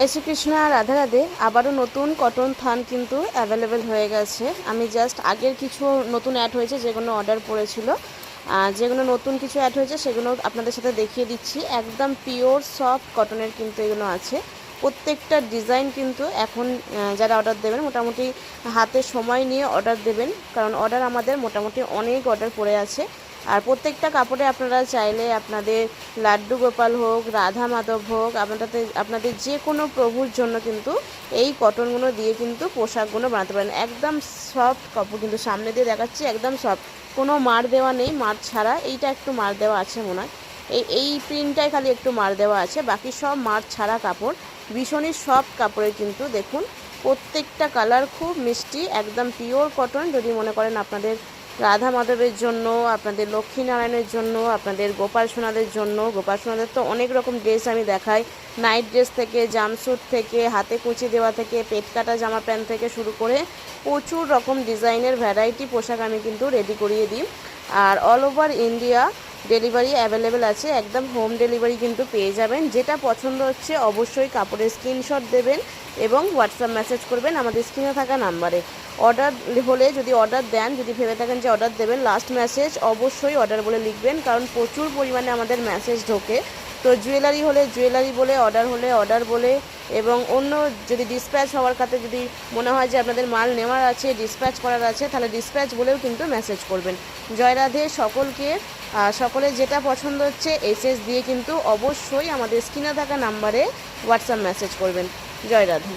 জয় শ্রীকৃষ্ণ, রাধে রাধে। আবারও নতুন কটন থান কিন্তু অ্যাভেলেবেল হয়ে গেছে। আমি জাস্ট আগের কিছু নতুন অ্যাড হয়েছে যেগুলো অর্ডার পড়েছিল, যেগুলো নতুন কিছু অ্যাড হয়েছে সেগুলো আপনাদের সাথে দেখিয়ে দিচ্ছি। একদম পিওর সফট কটনের কিন্তু এগুলো আছে। প্রত্যেকটা ডিজাইন কিন্তু এখন যারা অর্ডার দেবেন মোটামুটি হাতে সময় নিয়ে অর্ডার দেবেন, কারণ অর্ডার আমাদের মোটামুটি অনেক অর্ডার পড়ে আছে। আর প্রত্যেকটা কাপড়ে আপনারা চাইলে আপনাদের লাড্ডু গোপাল হোক, রাধা মাধব হোক, আপনাদের যে কোনো প্রভুর জন্য কিন্তু এই কটনগুলো দিয়ে কিন্তু পোশাকগুলো বানাতে পারেন। একদম সফট কাপড়, কিন্তু সামনে দিয়ে দেখাচ্ছি একদম সফট, কোনো মার দেওয়া নেই। মার ছাড়া এইটা একটু মার দেওয়া আছে মনে হয়, এই প্রিন্টটাই খালি একটু মার দেওয়া আছে, বাকি সব মার ছাড়া কাপড়। ভীষণই সফট কাপড়ের কিন্তু দেখুন প্রত্যেকটা কালার খুব মিষ্টি, একদম পিওর কটন। যদি মনে করেন আপনাদের রাধা মাধবের জন্য, আপনাদের লক্ষ্মীনারায়ণের জন্য, আপনাদের গোপাল সোনাদের জন্য। গোপাল সোনাদের তো অনেক রকম ড্রেস আমি দেখাই, নাইট ড্রেস থেকে, জামস্যুট থেকে, হাতে কুচি দেওয়া থেকে, পেট কাটা জামা প্যান্ট থেকে শুরু করে প্রচুর রকম ডিজাইনের ভ্যারাইটি পোশাক আমি কিন্তু রেডি করিয়ে দিই। আর all over India delivery available আছে, একদম হোম ডেলিভারি কিন্তু পেয়ে যাবেন। যেটা পছন্দ হচ্ছে অবশ্যই কাপড়ের স্ক্রিনশট দেবেন এবং হোয়াটসঅ্যাপ মেসেজ করবেন আমাদের স্ক্রিনে থাকা নাম্বারে। অর্ডার হলে যদি অর্ডার দেন, যদি ভেবে থাকেন যে অর্ডার দেবেন, লাস্ট মেসেজ অবশ্যই অর্ডার বলে লিখবেন, কারণ প্রচুর পরিমাণে আমাদের মেসেজ ঢোকে। তো জুয়েলারি হলে জুয়েলারি বলে, অর্ডার হলে অর্ডার বলে, এবং অন্য যদি ডিসপ্যাচ হওয়ার খাতে যদি মনে হয় যে আপনাদের মাল নেওয়ার আছে, ডিসপ্যাচ করার আছে, তাহলে ডিসপ্যাচ বলেও কিন্তু মেসেজ করবেন। জয় রাধে সকলকে। সকলের যেটা পছন্দ হচ্ছে এসএস দিয়ে কিন্তু অবশ্যই আমাদের স্ক্রিনে থাকা নাম্বারে হোয়াটসঅ্যাপ মেসেজ করবেন। জয় রাধে।